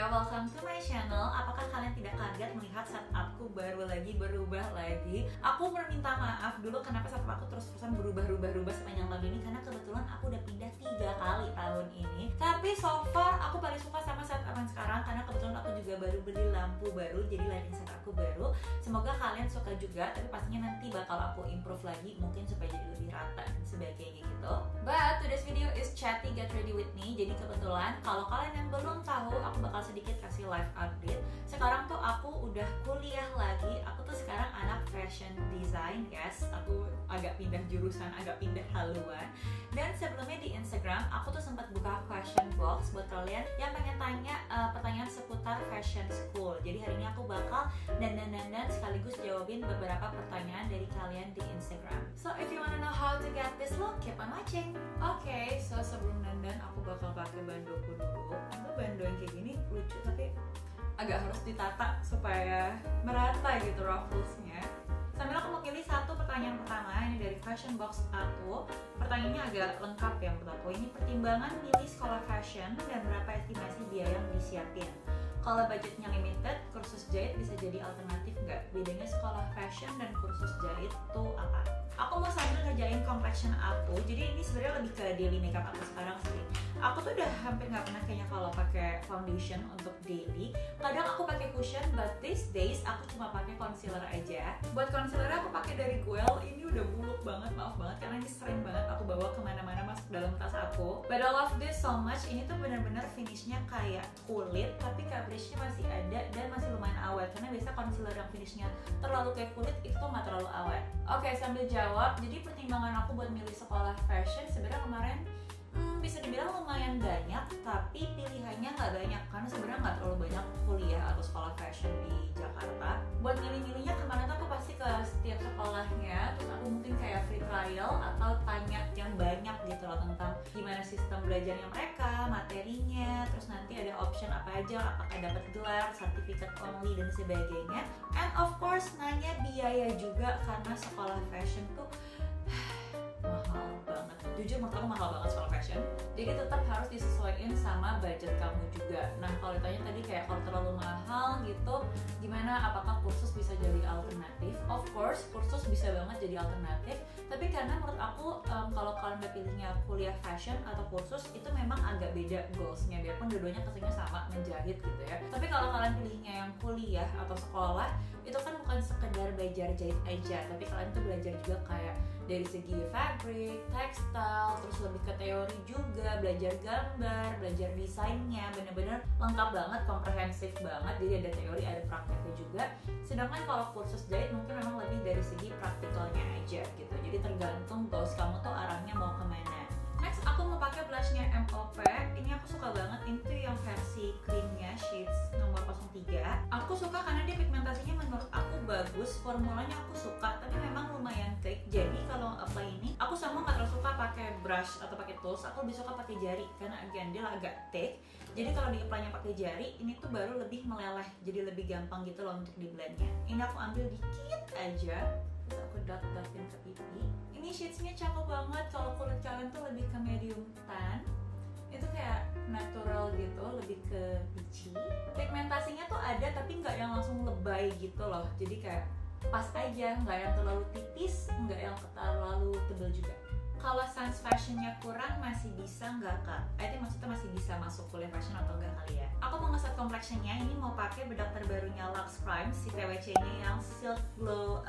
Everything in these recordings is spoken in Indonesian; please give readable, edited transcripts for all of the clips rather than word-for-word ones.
welcome to my channel. Apakah kalian tidak kaget melihat setupku baru lagi, berubah lagi? Aku meminta maaf dulu kenapa setup aku terus-terusan berubah sepanjang tahun ini, karena kebetulan aku udah pindah 3 kali tahun ini. Tapi so far aku paling suka sama setup yang sekarang, karena kebetulan aku juga baru beli lampu baru, jadi lighting setupku baru. Semoga kalian suka juga, tapi pastinya nanti bakal aku improve lagi, mungkin supaya jadi lebih rata dan sebagainya gitu. But today's video is chatty get ready with me. Jadi kebetulan kalau kalian yang belum tahu, aku bakal sedikit kasih live update. Sekarang tuh aku udah kuliah lagi. Aku tuh sekarang anak fashion design, yes. Aku agak pindah jurusan, agak pindah haluan. Dan sebelumnya di Instagram, aku tuh sempat buka question box buat kalian yang pengen tanya pertanyaan seputar fashion school. Jadi hari ini aku bakal dandan sekaligus jawabin beberapa pertanyaan dari kalian di Instagram. So if you wanna know how to get this look, keep on watching. Oke, so sebelum dandan aku bakal pakai bandoku dulu. Itu bando yang kayak gini lucu, tapi agak harus ditata supaya merata gitu rufflesnya. Sambil aku mau pilih satu pertanyaan pertama, ini dari fashion box aku. Pertanyaannya agak lengkap ya menurut aku. Ini pertimbangan milih sekolah fashion dan berapa estimasi biaya yang disiapin. Kalau budgetnya limited, kursus jahit bisa jadi alternatif nggak? Bedanya sekolah fashion dan kursus jahit tuh apa? Aku mau sambil ngerjain complexion aku, jadi ini sebenarnya lebih ke daily makeup aku sekarang sih. Aku tuh udah hampir nggak pernah kayaknya kalau pakai foundation untuk daily. Kadang aku pakai cushion, but these days aku cuma pakai concealer aja. Buat concealer aku pakai dari Guel. Ini udah buluk banget, maaf banget karena ini sering banget aku bawa kemana-mana masuk dalam tas aku. But I love this so much. Ini tuh bener-bener finishnya kayak kulit, tapi coveragenya masih ada dan masih lumayan awet. Karena biasa concealer yang finishnya terlalu kayak kulit itu nggak terlalu awet. Oke, sambil jawab. Jadi pertimbangan aku buat milih sekolah fashion sebenarnya kemarin bisa dibilang lumayan banyak, tapi pilihannya nggak banyak karena sebenarnya nggak terlalu banyak kuliah atau sekolah fashion di Jakarta. Buat milih-milihnya kemarin tuh aku pasti ke setiap sekolahnya, terus aku mungkin kayak free trial atau tanya yang banyak gitu loh tentang gimana sistem belajarnya mereka, materinya, terus nanti ada option apa aja, apakah dapat gelar, sertifikat only dan sebagainya. And of course nanya biaya juga karena sekolah fashion tuh mahal banget. Jujur menurut aku mahal banget sekolah fashion. Jadi tetap harus disesuaikan sama budget kamu juga. Nah kalau ditanya tadi kayak kalau terlalu mahal gitu, gimana? Apakah kursus bisa jadi alternatif? Of course kursus bisa banget jadi alternatif. Tapi karena menurut aku kalau kalian udah pilihnya kuliah fashion atau kursus itu memang agak beda goalsnya. Biarpun dua-duanya kesannya sama menjahit gitu ya. Tapi kalau kalian pilihnya yang kuliah atau sekolah itu kan bukan sekedar belajar jahit aja, tapi kalian tuh belajar juga kayak dari segi fabric, textile, terus lebih ke teori juga, belajar gambar, belajar desainnya, bener-bener lengkap banget, komprehensif banget. Jadi ada teori, ada prakteknya juga. Sedangkan kalau kursus jahit mungkin memang lebih dari segi praktikalnya aja gitu. Jadi tergantung goals kamu tuh arahnya mau kemana. Next aku mau pakai blushnya MOP. Ini aku suka banget, ini tuh yang versi creamnya, shades nomor 03. Aku suka karena dia pigmentasinya menurut aku bagus, formulanya aku suka, tapi memang lumayan thick. Jadi kalau apply ini, aku sama nggak terlalu suka pakai brush atau pakai tools. Aku lebih suka pakai jari karena again dia agak thick. Jadi kalau di apply-nya pakai jari, ini tuh baru lebih meleleh, jadi lebih gampang gitu loh untuk di blendnya. Ini aku ambil dikit aja, terus aku dot-dotin ke pipi. Ini shades-nya cakep banget. Kalau kulit kalian tuh lebih ke medium tan, itu kayak natural gitu, lebih ke peachy. Pigmentasinya tuh ada tapi nggak yang langsung lebay gitu loh. Jadi kayak pas aja, nggak yang terlalu tipis, nggak yang terlalu tebal juga. Kalau sense fashionnya kurang masih bisa nggak kak? I think maksudnya masih bisa masuk kuliah fashion atau enggak kali ya? Aku mau ngeset complexionnya. Ini mau pakai bedak terbarunya Lux Prime, si PWC-nya yang Silk Glow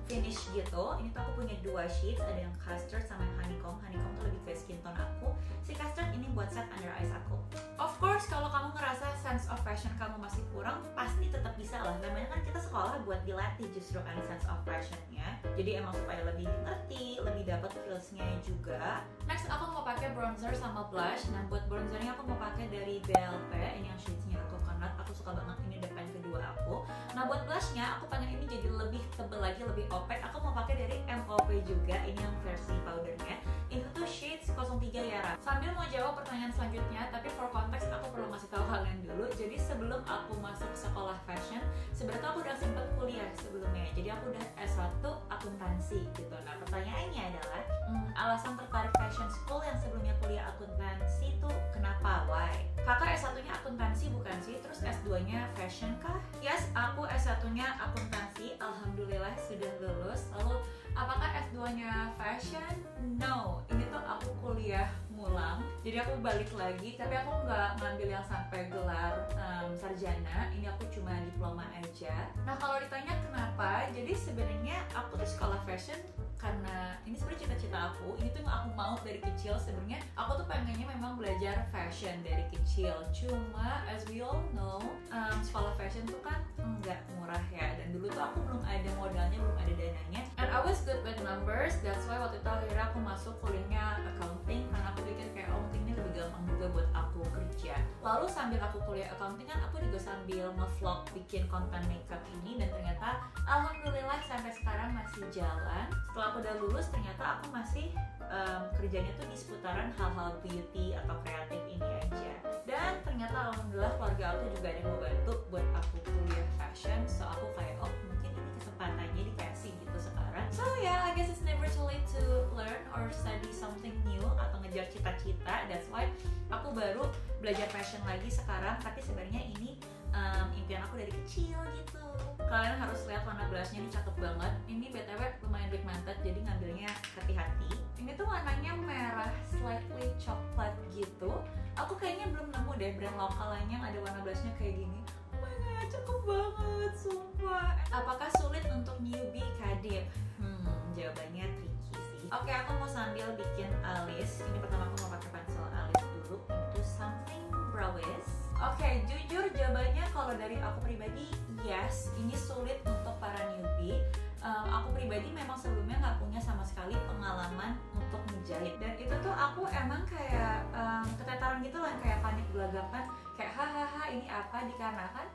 finish gitu. Ini tuh aku punya 2 shades, ada yang custard sama yang honeycomb. Honeycomb tuh lebih ke skin tone aku. Si custard ini buat set under eyes aku. Of course kalau kamu ngerasa sense of fashion kamu masih kurang, pasti tetap bisa lah. Namanya kan kita sekolah buat dilatih justru kan sense of fashionnya. Jadi emang supaya lebih ngerti, lebih dapat feelsnya juga. Next aku mau pakai bronzer sama blush. Nah buat bronzernya aku mau pakai dari BLP. Ini yang shadesnya coconut. Aku suka banget, ini depan kedua aku. Nah buat blushnya aku pengen ini jadi lebih tebal lagi, lebih opaque. Aku mau pakai dari MOP juga. Ini yang versi powdernya. Ini tuh shades 03 ya. Sambil mau jawab pertanyaan selanjutnya, tapi for konteks aku perlu masih tahu kalian dulu. Jadi sebelum aku masuk sekolah fashion, sebenarnya aku udah sempet kuliah sebelumnya. Jadi aku udah S1 akuntansi gitu. Nah pertanyaannya adalah alasan tertarik fashion school yang sebelumnya kuliah akuntansi tuh kenapa? Why? Kakak S1-nya akuntansi bukan sih? Terus S2-nya fashion kah? Yes, aku S1-nya akuntansi, alhamdulillah sudah lulus. Lalu apakah S2-nya fashion? No, ini tuh aku kuliah ngulang, jadi aku balik lagi, tapi aku nggak ngambil yang sampai gelar sarjana. Ini aku cuma diploma aja. Nah kalau ditanya kenapa, jadi sebenarnya aku tuh sekolah fashion karena ini sebenarnya cita-cita aku. Ini tuh yang aku mau dari kecil. Sebenarnya aku tuh pengennya memang belajar fashion dari kecil. Cuma as we all know, sekolah fashion tuh kan nggak murah ya. Dan dulu tuh aku belum ada modalnya, belum ada dananya. And I was good with numbers. That's why waktu itu akhirnya aku masuk kuliahnya accounting, karena aku pikir kayak accounting ini lebih gampang juga buat aku kerja. Lalu sambil aku kuliah accounting kan aku juga sambil nge-vlog bikin konten makeup ini, dan ternyata alhamdulillah sampai sekarang masih jalan. Setelah aku udah lulus ternyata aku masih kerjanya tuh di seputaran hal-hal beauty atau kreatif ini aja. Dan ternyata alhamdulillah keluarga aku juga ada yang mau bantu buat aku kuliah fashion. So aku kayak mungkin ini kesempatannya dikasih gitu sekarang. So yeah, I guess it's never too late to learn or study something new atau ngejar cita-cita. That's why aku baru belajar fashion lagi sekarang. Tapi sebenarnya ini impian aku dari kecil gitu. Kalian harus lihat warna blushnya, ini cakep banget. Ini BTW lumayan pigmented, jadi ngambilnya hati-hati. Ini tuh warnanya merah slightly coklat gitu. Aku kayaknya belum nemu deh brand lokal lain yang ada warna blushnya kayak gini. Oh my god, cakep banget, sumpah. Apakah sulit untuk newbie kadip? Jawabannya tricky sih. Oke, aku mau sambil bikin alis. Ini pertama aku mau pakai pensil alis dulu. Itu something browish. Oke, jujur jawabannya kalau dari aku pribadi, yes, ini sulit untuk para newbie. Aku pribadi memang sebelumnya nggak punya sama sekali pengalaman untuk menjahit, dan itu tuh aku emang kayak ketetaran gitu lah, kayak panik gelagapan, kayak hahaha ini apa, dikarenakan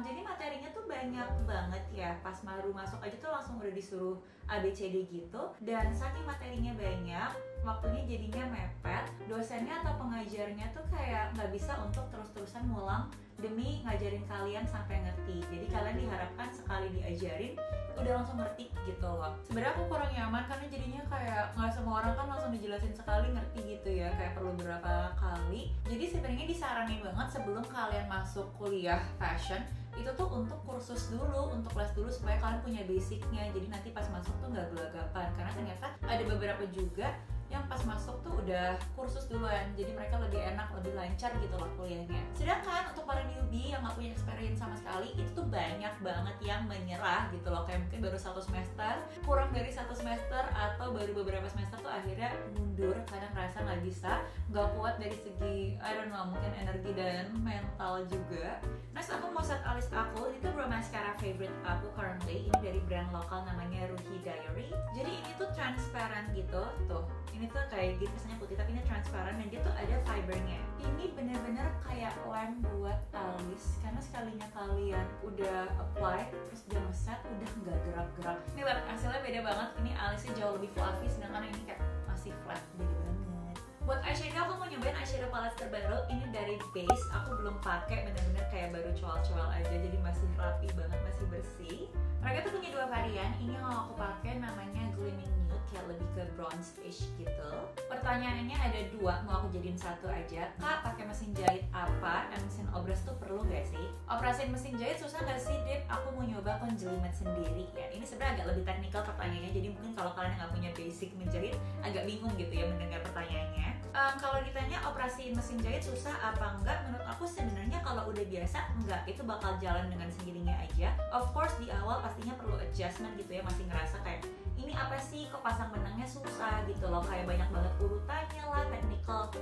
jadi materinya tuh banyak banget ya. Pas baru masuk aja tuh langsung udah disuruh ABCD gitu, dan saking materinya banyak, waktunya jadinya mepet. Dosennya atau pengajarnya tuh kayak nggak bisa untuk terus-terusan ngulang demi ngajarin kalian sampai ngerti. Jadi kalian diharapkan sekali diajarin udah langsung ngerti gitu loh. Sebenarnya aku kurang nyaman karena jadinya kayak nggak semua orang kan langsung dijelasin sekali ngerti gitu ya, kayak perlu berapa kali. Jadi sebenarnya disaranin banget sebelum kalian masuk kuliah fashion itu tuh untuk kursus dulu, untuk kelas dulu supaya kalian punya basicnya. Jadi nanti pas masuk tuh nggak gelagapan, karena ternyata ada beberapa juga yang pas masuk tuh udah kursus duluan, jadi mereka lebih enak, lebih lancar gitu loh kuliahnya. Sedangkan untuk para newbie yang nggak punya experience sama sekali, itu tuh banyak banget yang menyerah gitu loh, kayak mungkin baru 1 semester, kurang dari 1 semester, atau baru beberapa semester tuh akhirnya mundur karena ngerasa nggak bisa, nggak kuat dari segi I don't know, mungkin energi dan mental juga. Next aku mau set alis aku, itu brow mascara favorite aku currently, ini dari brand lokal namanya Ruhi Diary. Jadi ini tuh transparent gitu, tuh ini tuh kayak gitu misalnya putih tapi ini transparan, dan dia tuh ada fibernya. Ini bener-bener kayak lem buat alis, karena sekalinya kalian udah apply terus dia ngeset udah nggak gerak-gerak. Ini lihat hasilnya beda banget, ini alisnya jauh lebih fluffy, sedangkan ini kayak masih flat, beda banget. Buat eyeshadow aku mau nyobain eyeshadow palette terbaru, ini dari Base. Aku belum pakai, bener-bener kayak baru coal-coal aja, jadi masih rapi banget, masih bersih. Mereka tuh punya 2 varian, ini yang aku pakai namanya Gleaming Nude, kayak lebih ke bronze-ish gitu. Pertanyaannya ada 2, mau aku jadiin 1 aja. Kak, pakai mesin jahit apa? Dan mesin obras tuh perlu gak sih? Operasin mesin jahit susah gak sih, Dip? Aku mau nyoba konjelimet sendiri ya. Ini sebenarnya agak lebih teknikal pertanyaannya, jadi mungkin kalau kalian nggak punya basic menjahit agak bingung gitu ya mendengar pertanyaannya. Kalau ditanya operasi mesin jahit susah apa enggak, menurut aku sebenarnya kalau udah biasa enggak, itu bakal jalan dengan sendirinya aja. Of course di awal pastinya perlu adjustment gitu ya, masih ngerasa kayak ini apa sih kok pasang benangnya susah gitu loh, kayak banyak banget urutannya lah,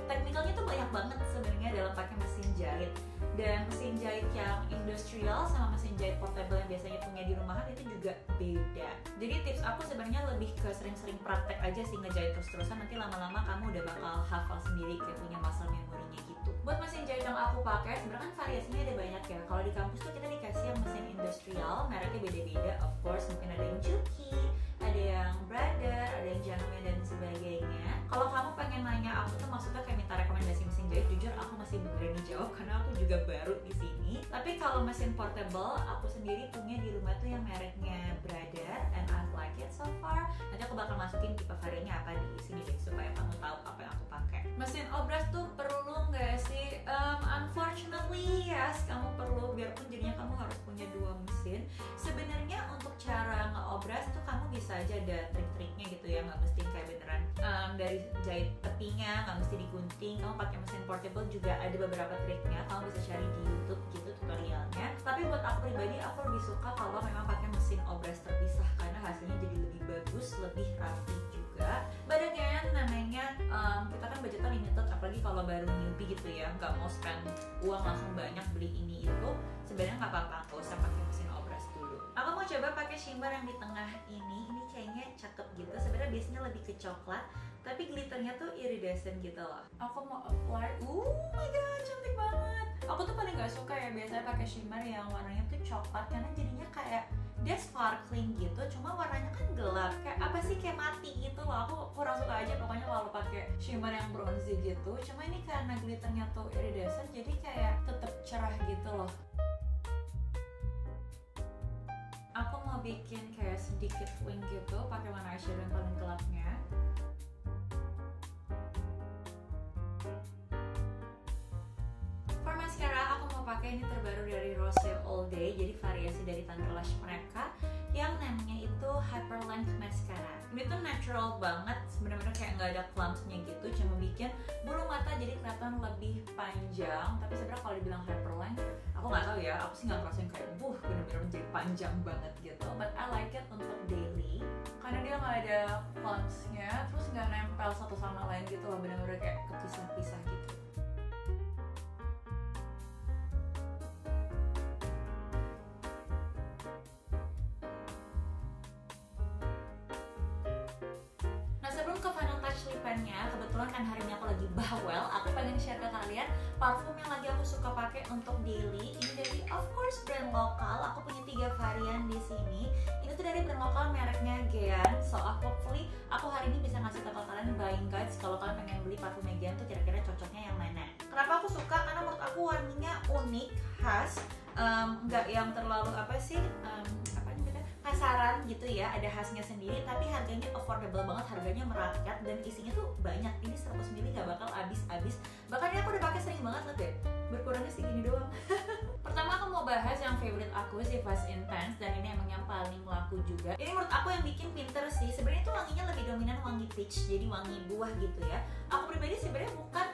teknikalnya tuh banyak banget sebenarnya dalam pakai mesin jahit. Dan mesin jahit yang industrial sama mesin jahit portable yang biasanya punya di rumahan itu juga beda. Jadi tips aku sebenarnya lebih ke sering-sering praktek aja sih, ngejahit terus-terusan, nanti lama-lama kamu udah bakal hafal sendiri, kayak punya muscle memorinya gitu. Buat mesin jahit yang aku pakai sebenarnya kan variasinya ada banyak ya. Kalau di kampus tuh kita dikasih yang mesin industrial, mereknya beda-beda, of course mungkin ada yang Juki, ada yang Brother, ada yang Jangan dan sebagainya. Kalau kamu pengen nanya aku tuh maksudnya kayak minta rekomendasi mesin jahit, jujur aku masih belum berani jawab karena aku juga baru di sini. Tapi kalau mesin portable, aku sendiri punya di rumah tuh yang mereknya Brother, and I like it so far. Nanti aku bakal masukin tipe variannya apa di sini deh supaya kamu tahu apa yang aku pakai. Mesin obras tuh perlu nggak sih? Unfortunately yes, kamu perlu. biarpun jadinya kamu harus punya 2 mesin, sebenarnya untuk cara ngeobras tuh kamu bisa aja ada trik-triknya gitu ya, nggak mesti kayak beneran dari jahit tepinya, nggak mesti digunting. Kamu pakai mesin portable juga ada beberapa triknya, kamu bisa cari di YouTube gitu tutorialnya. Tapi buat aku pribadi, aku lebih suka kalau memang pakai mesin obras terpisah karena hasilnya jadi lebih bagus, lebih rapi juga. But again, namanya kita kan budgetnya limited, apalagi kalau baru newbie gitu ya, nggak mau spend uang langsung banyak beli ini itu, sebenarnya nggak apa-apa, nggak usah pakai mesin obras dulu. Aku mau coba pakai shimmer yang di tengah ini kayaknya cakep gitu. Sebenarnya biasanya lebih ke coklat, tapi glitternya tuh iridescent gitu loh. Aku mau apply, my god, cantik banget. Aku tuh paling nggak suka ya biasanya pakai shimmer yang warnanya tuh coklat, karena jadinya kayak dia sparkling gitu, cuma warnanya kan gelap, kayak apa sih, kayak mati gitu loh. Aku kurang suka aja pokoknya kalau pakai shimmer yang bronzy gitu. Cuma ini karena glitternya tuh iridescent, jadi kayak tetap cerah gitu loh. Aku mau bikin kayak sedikit wing gitu pakai warna eyeshadow yang paling gelapnya. For mascara, aku mau pakai ini terbaru dari Rose All Day, jadi variasi dari Thunder Lash mereka yang namanya itu Hyper Length Mascara. Ini tuh natural banget, bener-bener kayak nggak ada clumps-nya gitu, cuma bikin bulu mata jadi kelihatan lebih panjang. Tapi sebenarnya kalau dibilang hyper length, aku nggak tahu ya, aku sih nggak ngerasain kayak bener-bener jadi panjang banget gitu. But I like it untuk daily karena dia nggak ada clumps-nya, terus nggak nempel satu sama lain gitu loh, bener-bener kayak kepisah-pisah gitu. Kebetulan kan hari ini aku lagi bawel, aku pengen share ke kalian parfum yang lagi aku suka pakai untuk daily. Ini dari of course brand lokal. Aku punya 3 varian di sini. Ini tuh dari brand lokal mereknya Gean. So hopefully aku hari ini bisa ngasih tahu kalian buying guides kalau kalian pengen beli parfumnya Gean tuh kira-kira cocoknya yang mana. Kenapa aku suka? Karena menurut aku wanginya unik, khas, nggak yang terlalu pasaran gitu ya, ada khasnya sendiri, tapi harganya affordable banget, harganya merakyat dan isinya tuh banyak. Ini 100 ml gak bakal habis-habis. Bahkan ini aku udah pakai sering banget loh deh. Berkurangnya segini doang. Pertama aku mau bahas yang favorite aku sih Fast Intense, dan ini emang yang paling laku juga. Ini menurut aku yang bikin pinter sih. Sebenarnya tuh wanginya lebih dominan wangi peach, jadi wangi buah gitu ya. Aku pribadi sebenarnya bukan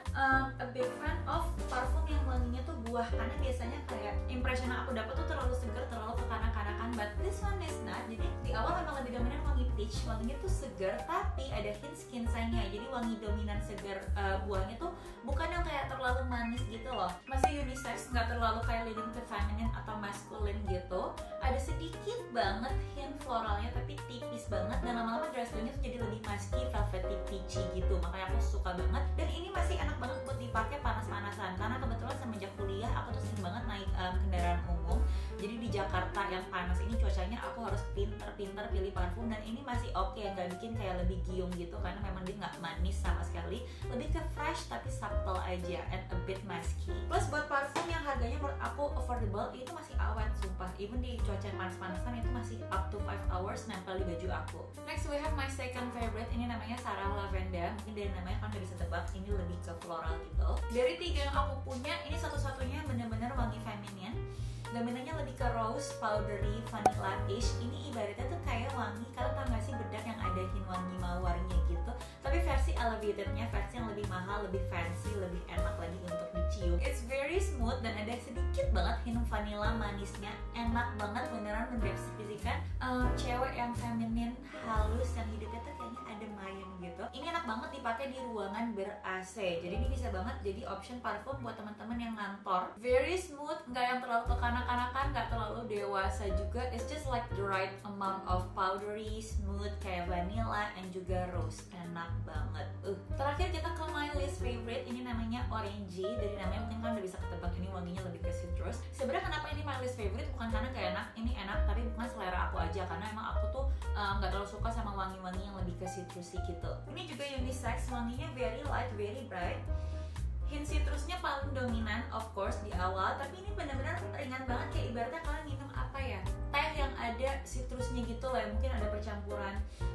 a big fan of parfum yang wanginya tuh buah, karena biasanya kayak impression yang aku dapat tuh terlalu segar, terlalu kekanak-kanakan. But this one is not. Jadi di awal memang lebih dominan wangi peach, wanginya tuh segar, tapi ada hint skinsanya. Jadi wangi dominan segar buahnya tuh bukan yang kayak terlalu manis gitu loh. Masih unisex, nggak terlalu kayak leading to feminine atau masculine gitu. Ada sedikit banget hint floralnya, tapi tipis banget, dan lama-lama dress down-nya tuh jadi lebih musky, velvety, peachy gitu. Makanya aku suka banget, dan ini masih enak banget buat dipakai panas-panasan. Karena kebetulan semenjak kuliah aku tuh sering banget naik kendaraan umum. Jadi di Jakarta yang panas ini cuacanya, aku harus pinter-pinter pilih parfum, dan ini masih oke, nggak bikin kayak lebih giung gitu, karena memang dia nggak manis sama sekali, lebih ke fresh tapi subtle aja and a bit musky. Plus buat parfum yang harganya menurut aku affordable, itu masih awet sumpah, even di cuaca panas-panasan itu masih up to 5 hours nempel di baju aku. Next we have my second favorite, ini namanya Sarah Lavender. Mungkin dari namanya kan udah bisa tebak, ini lebih ke floral gitu. Dari 3 yang aku punya, ini satu-satunya bener-bener wangi feminine. Dominannya lebih ke rose, powdery, vanilla-ish. Ini ibaratnya tuh kayak wangi, kalian tau gak sih bedak yang ada hint wangi mawarnya gitu, tapi versi elevatednya, versi yang lebih mahal, lebih fancy, lebih enak lagi untuk dicium. It's very smooth dan ada sedikit banget hint vanilla manisnya, enak banget, beneran mendeskripsikan cewek yang feminin, halus, yang hidupnya tuh kayaknya adem ayem gitu. Ini enak banget dipakai di ruangan ber-AC, jadi ini bisa banget jadi option parfum buat teman-teman yang ngantor. Very smooth, nggak yang terlalu kekanak-kanakan, nggak terlalu dewasa juga. It's just like the right amount of powdery, smooth, kayak vanilla, and juga rose. Enak banget. Terakhir kita ke my least favorite, ini namanya Orangey. Dari namanya mungkin kan udah bisa ketebak, ini wanginya lebih ke citrus. Sebenarnya kenapa ini my least favorite? Bukan karena gak enak, ini enak, tapi bukan selera aku aja, karena emang aku tuh nggak terlalu suka sama wangi-wangi yang lebih ke citrusy gitu. Ini juga unisex, wanginya very light, very bright. Hint citrusnya paling dominan of course di awal, tapi ini benar-benar ringan banget, kayak ibaratnya kalian minum apa ya, teh yang ada citrusnya gitu lah, mungkin ada percampuran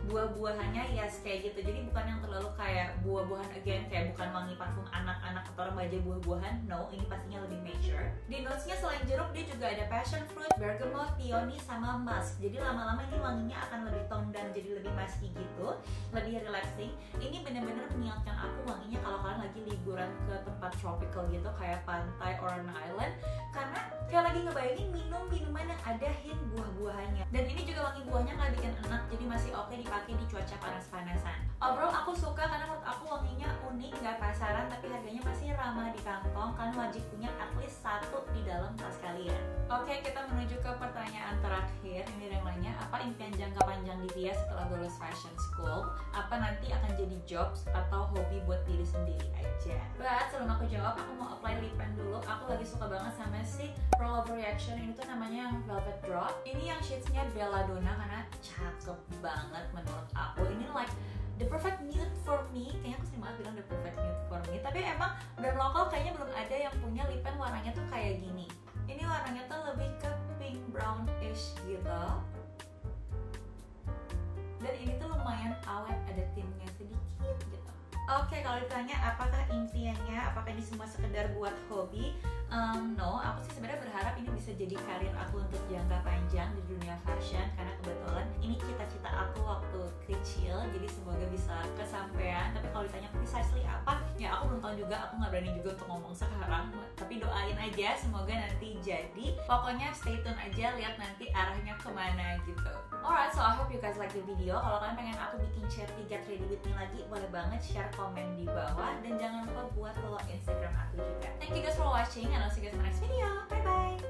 buah-buahannya, yes kayak gitu. Jadi bukan yang terlalu kayak buah-buahan again, kayak bukan wangi parfum anak-anak atau remaja buah-buahan, no, ini pastinya lebih mature. Di notesnya selain jeruk dia juga ada passion fruit, bergamot, peony, sama musk. Jadi lama-lama ini wanginya akan lebih tone down, jadi lebih musky gitu, lebih relaxing. Ini bener-bener mengingatkan aku wanginya kalau kalian lagi liburan ke tempat tropical gitu, kayak pantai or an island, karena kayak lagi ngebayangin minum minuman yang ada hint buah-buahannya. Dan ini juga wangi buahnya nggak bikin enak, jadi masih oke dipakai di cuaca panas-panasan. Overall aku suka karena menurut aku wanginya unik, nggak pasaran, tapi harganya masih ramah di kantong. Kalian wajib punya at least satu di dalam tas kalian. Oke, kita menuju ke pertanyaan terakhir. Ini yang lainnya, apa impian jangka panjang Divya setelah lulus fashion school? Apa nanti akan jadi jobs atau hobi buat diri sendiri aja? But sebelum aku jawab, aku mau apply lip pen dulu. Aku lagi suka banget sama si Rollover Reaction. Ini tuh namanya yang Velvet Drop. Ini yang shadesnya Belladonna karena cakep banget menurut aku. Ini like the perfect nude for me. Kayaknya aku sering banget bilang the perfect nude for me. Tapi emang brand lokal kayaknya belum ada yang punya lip pen warnanya tuh kayak gini. Ini warnanya tuh lebih ke pink brownish gitu. Dan ini tuh lumayan awet, ada tintnya sedikit gitu. Oke, kalau ditanya apakah impiannya, apakah ini semua sekedar buat hobi? No, aku sih sebenarnya berharap ini bisa jadi karir aku untuk jangka panjang di dunia fashion, karena kebetulan ini cita-cita aku waktu kecil, jadi semoga bisa kesampaian. Tapi kalau ditanya precisely apa, ya aku belum tahu juga, aku nggak berani juga untuk ngomong sekarang. Tapi doain aja, semoga nanti jadi. Pokoknya stay tune aja, lihat nanti arahnya kemana gitu. Alright, so I hope you guys like the video. Kalau kalian pengen aku bikin charity get ready with me lagi, boleh banget share komen di bawah, dan jangan lupa buat follow Instagram aku juga. Thank you guys for watching, and I'll see you guys in the next video. Bye bye.